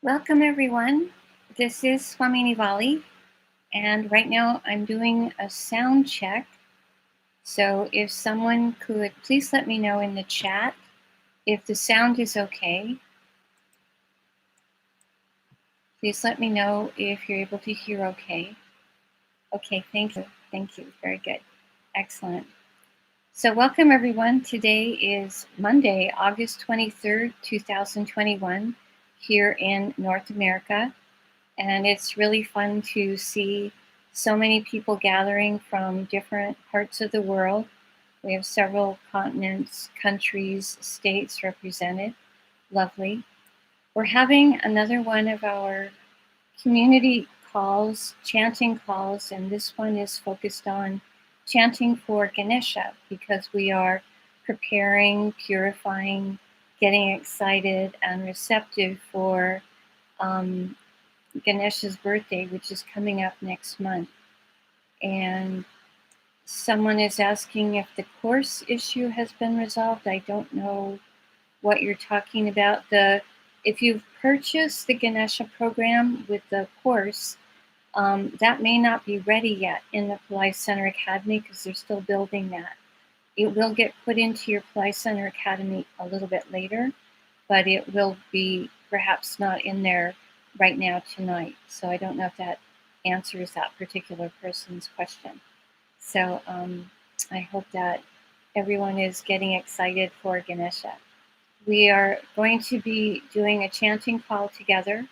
Welcome everyone. This is Swamini Vali, and right now I'm doing a sound check. So if someone could please let me know in the chat if the sound is okay. Please let me know if you're able to hear okay. Okay, thank you. Thank you. Very good. Excellent. So welcome everyone. Today is Monday, August 23rd, 2021, here in North America. And it's really fun to see so many people gathering from different parts of the world. We have several continents, countries, states represented. Lovely. We're having another one of our community calls, chanting calls, and this one is focused on chanting for Ganesha because we are preparing, purifying, getting excited and receptive for Ganesha's birthday, which is coming up next month. And someone is asking if the course issue has been resolved. I don't know what you're talking about. If you've purchased the Ganesha program with the course, that may not be ready yet in the Pillai Center Academy because they're still building that. It will get put into your Pillai Center Academy a little bit later, but it will be perhaps not in there right now tonight. So I don't know if that answers that particular person's question. So I hope that everyone is getting excited for Ganesha. We are going to be doing a chanting call together.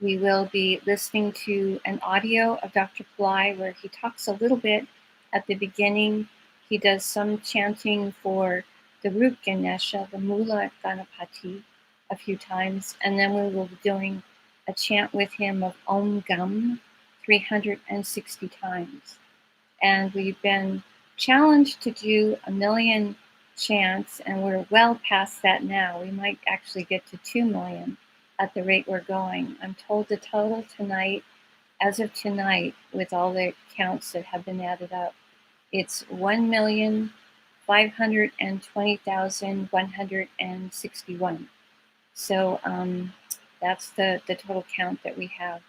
We will be listening to an audio of Dr. Pillai where he talks a little bit at the beginning. He does some chanting for the root Ganesha, the Mula Ganapati, a few times, and then we will be doing a chant with him of Om Gam 360 times. And we've been challenged to do 1,000,000 chants, and we're well past that now. We might actually get to 2,000,000 at the rate we're going. I'm told the total tonight, as of tonight, with all the counts that have been added up, it's 1,520,161. So that's the total count that we have.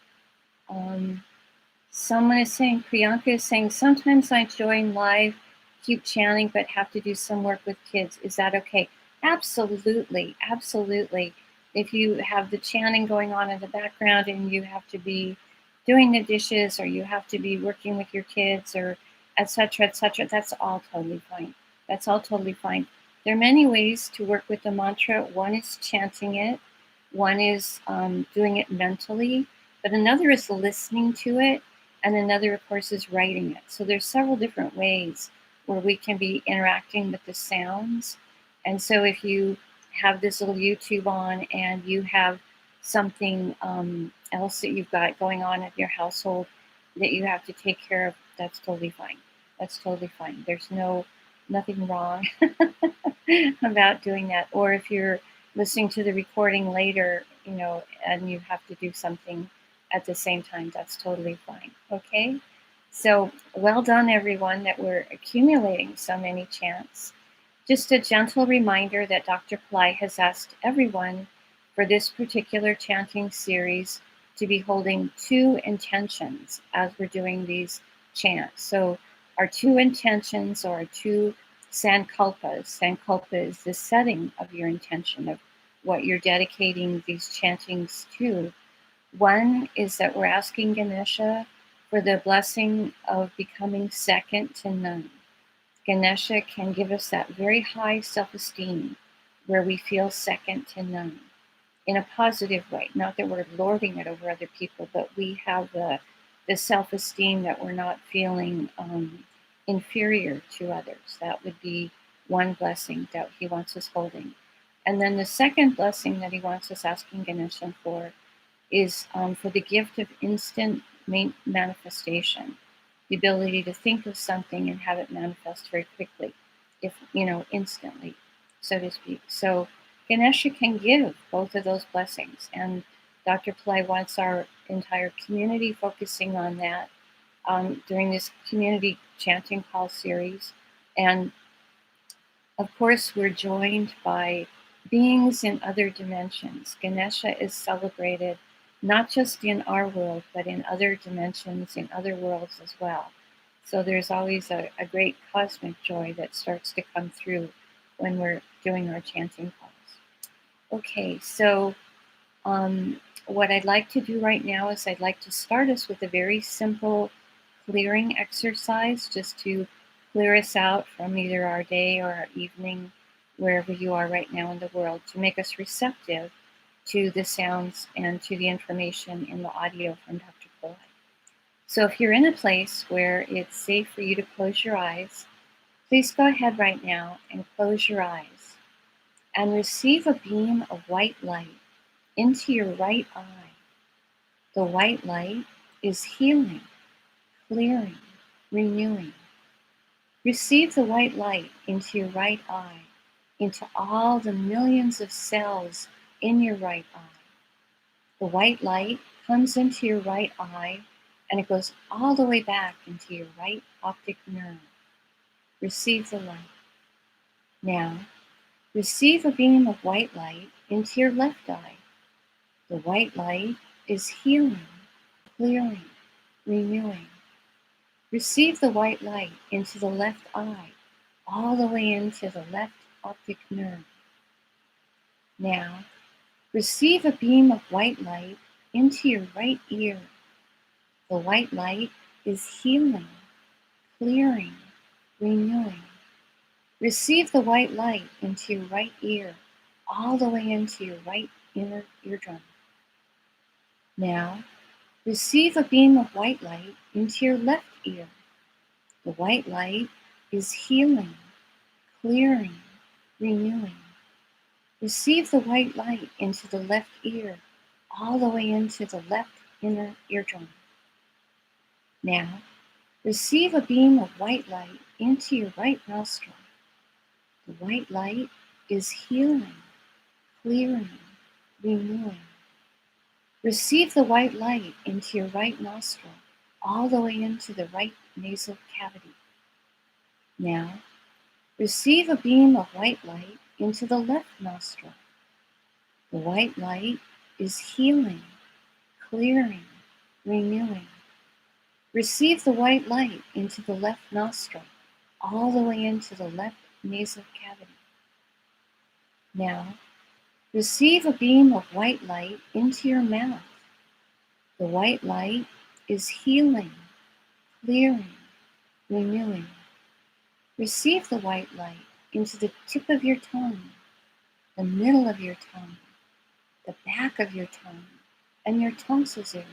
Someone is saying, Priyanka is saying, sometimes I join live, keep chanting, but have to do some work with kids. Is that okay? Absolutely, absolutely. If you have the chanting going on in the background and you have to be doing the dishes or you have to be working with your kids or etc., that's all totally fine. That's all totally fine. There are many ways to work with the mantra. One is chanting it. One is doing it mentally. But another is listening to it. And another, of course, is writing it. So there's several different ways where we can be interacting with the sounds. And so if you have this little YouTube on and you have something else that you've got going on in your household that you have to take care of, that's totally fine. That's totally fine. There's nothing wrong about doing that. Or if you're listening to the recording later, and you have to do something at the same time, that's totally fine. Okay? So well done, everyone, that we're accumulating so many chants. Just a gentle reminder that Dr. Pillai has asked everyone for this particular chanting series to be holding 2 intentions as we're doing these chants. So our 2 intentions or 2 sankalpas. Sankalpa is the setting of your intention of what you're dedicating these chantings to. One is that we're asking Ganesha for the blessing of becoming second to none. Ganesha can give us that very high self-esteem where we feel second to none in a positive way. Not that we're lording it over other people, but we have the self-esteem that we're not feeling inferior to others. That would be one blessing that he wants us holding. And then the second blessing that he wants us asking Ganesha for is for the gift of instant manifestation, the ability to think of something and have it manifest very quickly, instantly, so to speak. So Ganesha can give both of those blessings, and Dr. Pillai wants our entire community focusing on that during this community chanting call series. And of course, we're joined by beings in other dimensions. Ganesha is celebrated not just in our world, but in other dimensions, in other worlds as well. So there's always a great cosmic joy that starts to come through when we're doing our chanting calls. Okay, so what I'd like to do right now is I'd like to start us with a very simple clearing exercise just to clear us out from either our day or our evening, wherever you are right now in the world, to make us receptive to the sounds and to the information in the audio from Dr. Pillai. So if you're in a place where it's safe for you to close your eyes, please go ahead right now and close your eyes and receive a beam of white light into your right eye. The white light is healing, clearing, renewing. Receive the white light into your right eye, into all the millions of cells in your right eye. The white light comes into your right eye and it goes all the way back into your right optic nerve. Receive the light. Now, receive a beam of white light into your left eye. The white light is healing, clearing, renewing. Receive the white light into the left eye, all the way into the left optic nerve. Now, receive a beam of white light into your right ear. The white light is healing, clearing, renewing. Receive the white light into your right ear, all the way into your right inner eardrum. Now, receive a beam of white light into your left ear. The white light is healing, clearing, renewing. Receive the white light into the left ear, all the way into the left inner eardrum. Now, receive a beam of white light into your right nostril. The white light is healing, clearing, renewing. Receive the white light into your right nostril, all the way into the right nasal cavity. Now, receive a beam of white light into the left nostril. The white light is healing, clearing, renewing. Receive the white light into the left nostril, all the way into the left nasal cavity. Now, receive a beam of white light into your mouth. The white light is healing, clearing, renewing. Receive the white light into the tip of your tongue, the middle of your tongue, the back of your tongue, and your tonsils area.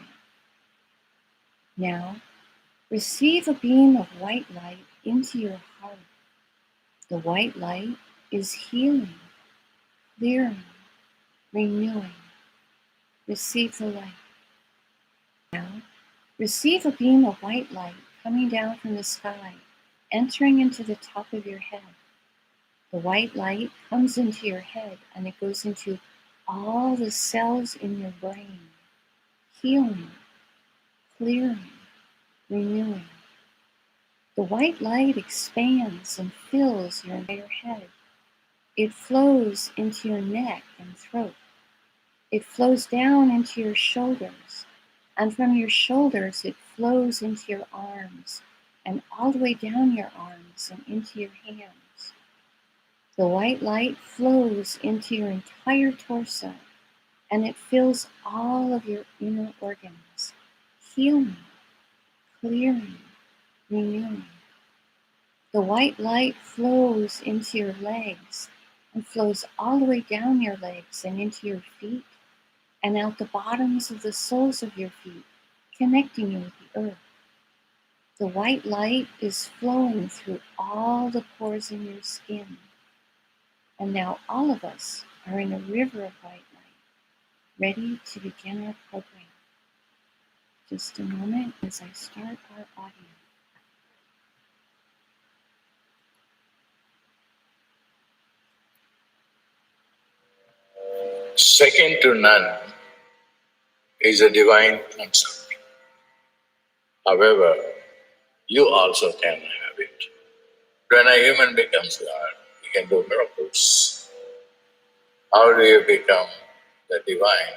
Now, receive a beam of white light into your heart. The white light is healing, clearing, renewing. Receive the light. Now, receive a beam of white light coming down from the sky, entering into the top of your head. The white light comes into your head and it goes into all the cells in your brain, healing, clearing, renewing. The white light expands and fills your entire head. It flows into your neck and throat. It flows down into your shoulders, and from your shoulders it flows into your arms, and all the way down your arms and into your hands. The white light flows into your entire torso, and it fills all of your inner organs, healing, clearing, renewing. The white light flows into your legs and flows all the way down your legs and into your feet and out the bottoms of the soles of your feet, connecting you with the earth. The white light is flowing through all the pores in your skin. And now all of us are in a river of white light, ready to begin our program. Just a moment as I start our audio. Second to none is a divine concept. However, you also can have it. When a human becomes God, he can do miracles. How do you become the divine?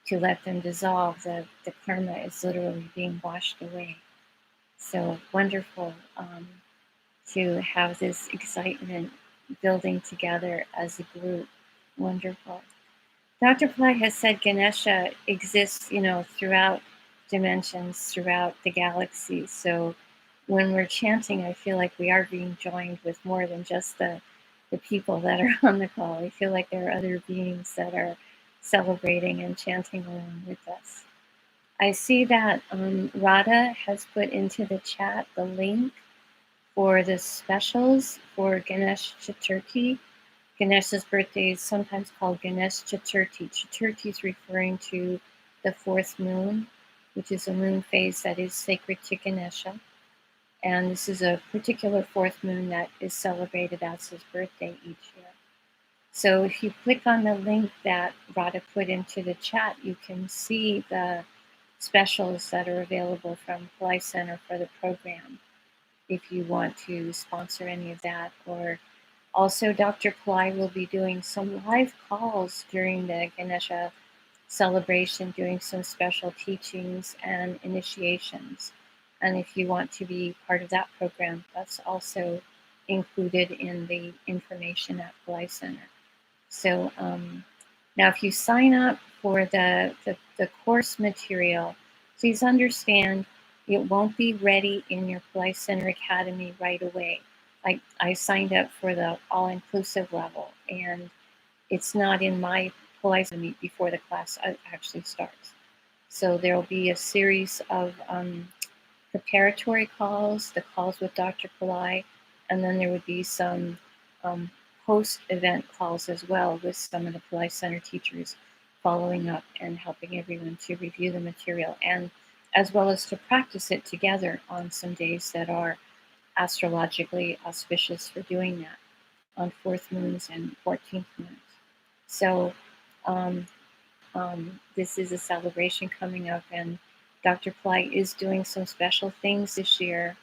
to let them dissolve. The karma is literally being washed away. So wonderful to have this excitement building together as a group. Wonderful. Dr. Pillai has said Ganesha exists, throughout dimensions, throughout the galaxy. So when we're chanting, I feel like we are being joined with more than just the people that are on the call. I feel like there are other beings that are celebrating and chanting along with us. I see that Radha has put into the chat the link for the specials for Ganesh Chaturthi. Ganesha's birthday is sometimes called Ganesh Chaturthi. Chaturthi is referring to the fourth moon, which is a moon phase that is sacred to Ganesha. And this is a particular fourth moon that is celebrated as his birthday each year. So if you click on the link that Radha put into the chat, you can see the specials that are available from Pillai Center for the program if you want to sponsor any of that. Or also Dr. Pillai will be doing some live calls during the Ganesha celebration, doing some special teachings and initiations. And if you want to be part of that program, that's also included in the information at Pillai Center. So now if you sign up for the course material, please understand it won't be ready in your Pillai Center Academy right away. I signed up for the all-inclusive level, and it's not in my Pillai Center before the class actually starts. So there will be a series of preparatory calls, the calls with Dr. Pillai, and then there would be some post-event calls as well with some of the Pillai Center teachers following up and helping everyone to review the material, and as well as to practice it together on some days that are astrologically auspicious for doing that, on fourth moons and 14th moons. So this is a celebration coming up, and Dr. Pillai is doing some special things this year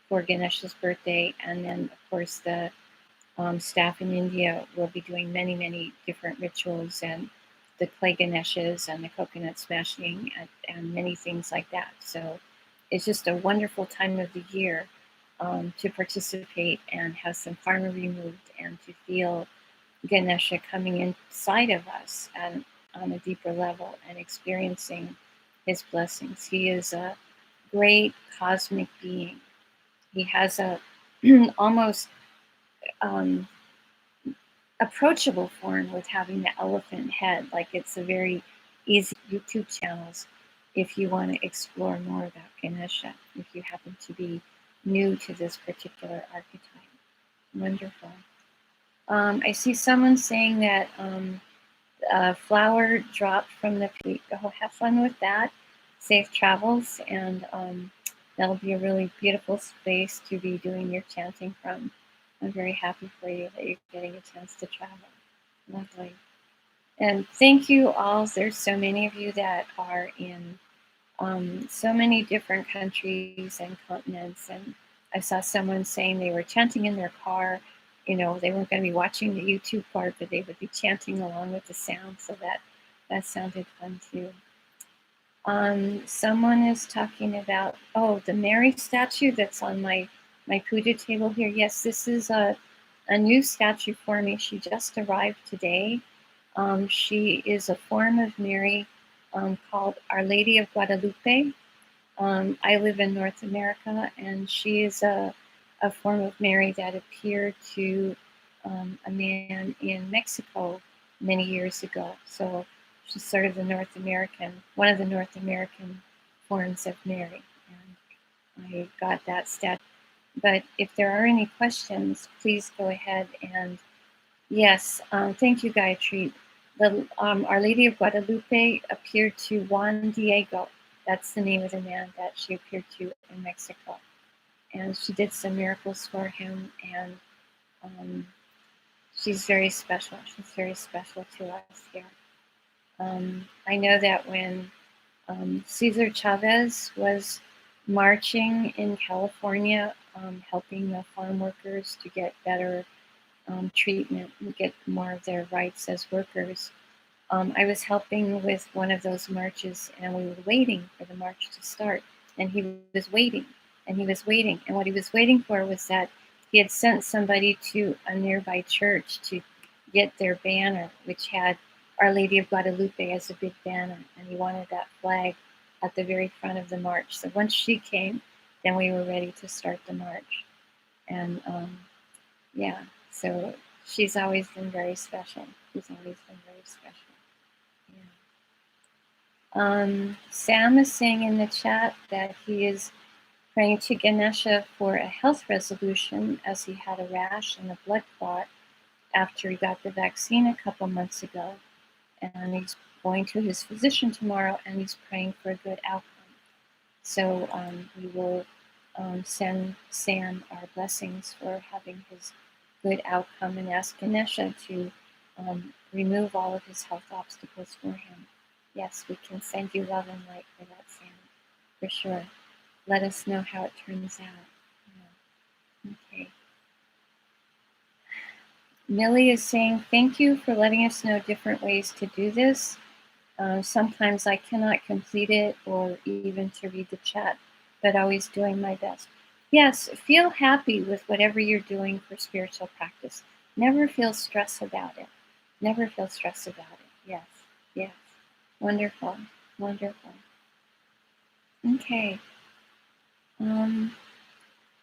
for Ganesha's birthday, and then of course the staff in India will be doing many, many different rituals, and the clay Ganeshas and the coconut smashing and many things like that. So it's just a wonderful time of the year to participate and have some karma removed and to feel Ganesha coming inside of us and on a deeper level and experiencing his blessings. He is a great cosmic being. He has a almost approachable form with having the elephant head. Like, it's a very easy YouTube channels if you want to explore more about Ganesha, if you happen to be new to this particular archetype. Wonderful. I see someone saying that a flower dropped from the peak. Oh, have fun with that. Safe travels, and that'll be a really beautiful space to be doing your chanting from. I'm very happy for you that you're getting a chance to travel. Lovely. And thank you all. There's so many of you that are in so many different countries and continents. And I saw someone saying they were chanting in their car. They weren't going to be watching the YouTube part, but they would be chanting along with the sound. So that sounded fun too. Someone is talking about, the Mary statue that's on my puja table here. Yes, this is a new statue for me. She just arrived today. She is a form of Mary called Our Lady of Guadalupe. I live in North America, and she is a form of Mary that appeared to a man in Mexico many years ago. So she's sort of one of the North American forms of Mary. And I got that statue. But if there are any questions, please go ahead and yes, thank you, Gayatri. Our Lady of Guadalupe appeared to Juan Diego. That's the name of the man that she appeared to in Mexico. And she did some miracles for him, and she's very special. She's very special to us here. I know that when Cesar Chavez was marching in California, helping the farm workers to get better treatment and get more of their rights as workers, I was helping with one of those marches, and we were waiting for the march to start. And he was waiting, and he was waiting. And what he was waiting for was that he had sent somebody to a nearby church to get their banner, which had Our Lady of Guadalupe as a big banner. And he wanted that flag at the very front of the march. So once she came, then we were ready to start the march. And yeah, so she's always been very special. She's always been very special. Yeah. Sam is saying in the chat that he is praying to Ganesha for a health resolution as he had a rash and a blood clot after he got the vaccine a couple months ago. And he's going to his physician tomorrow, and he's praying for a good outcome. So we will send Sam our blessings for having his good outcome and ask Ganesha to remove all of his health obstacles for him. Yes, we can send you love and light for that, Sam, for sure. Let us know how it turns out. Yeah. Okay. Millie is saying, thank you for letting us know different ways to do this. Sometimes I cannot complete it or even to read the chat, but always doing my best. Yes, feel happy with whatever you're doing for spiritual practice. Never feel stress about it. Never feel stress about it. Yes, yes. Wonderful, wonderful. Okay.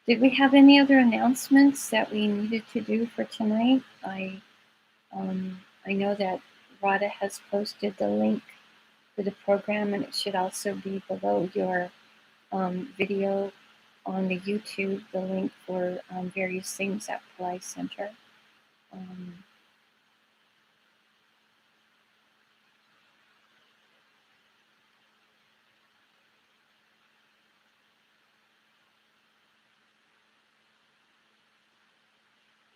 Did we have any other announcements that we needed to do for tonight? I know that Radha has posted the link for the program, and it should also be below your video on the YouTube, the link for various things at Pillai Center.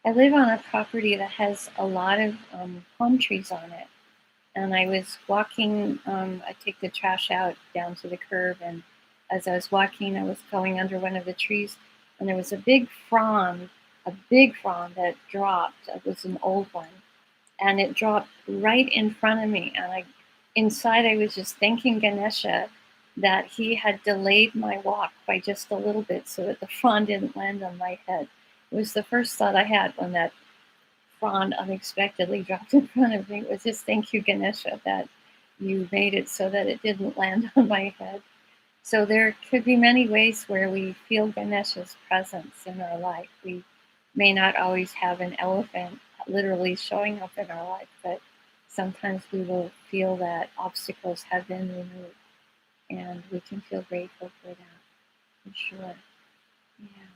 I live on a property that has a lot of palm trees on it. And I was walking, I take the trash out down to the curb, and as I was walking, I was going under one of the trees, and there was a big frond that dropped. It was an old one, and it dropped right in front of me. And inside, I was just thanking Ganesha that he had delayed my walk by just a little bit so that the frond didn't land on my head. It was the first thought I had when that frond unexpectedly dropped in front of me. It was just thank you, Ganesha, that you made it so that it didn't land on my head. So there could be many ways where we feel Ganesha's presence in our life. We may not always have an elephant literally showing up in our life, but sometimes we will feel that obstacles have been removed, and we can feel grateful for that, for sure. Yeah.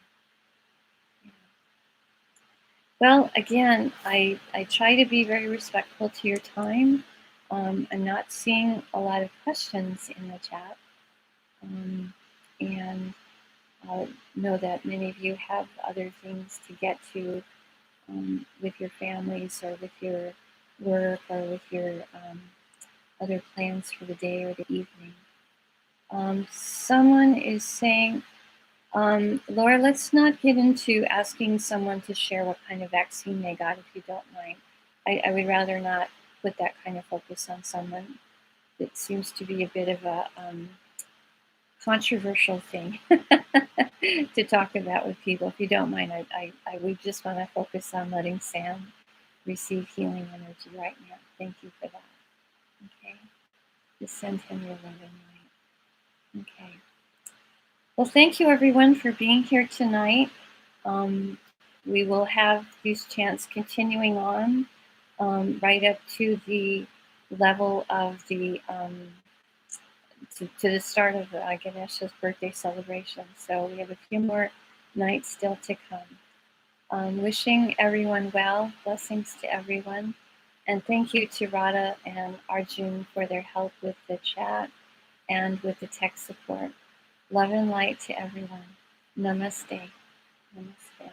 Well, again, I try to be very respectful to your time. I'm not seeing a lot of questions in the chat. And I know that many of you have other things to get to with your families or with your work or with your other plans for the day or the evening. Someone is saying, Laura, let's not get into asking someone to share what kind of vaccine they got, if you don't mind. I would rather not put that kind of focus on someone. It seems to be a bit of a controversial thing to talk about with people. If you don't mind, I would just want to focus on letting Sam receive healing energy right now. Thank you for that. Okay. Just send him your love and light. Okay. Well, thank you everyone for being here tonight. We will have these chants continuing on right up to the level of the to the start of Ganesha's birthday celebration. So we have a few more nights still to come. Wishing everyone well, blessings to everyone, and thank you to Radha and Arjun for their help with the chat and with the tech support. Love and light to everyone. Namaste. Namaste.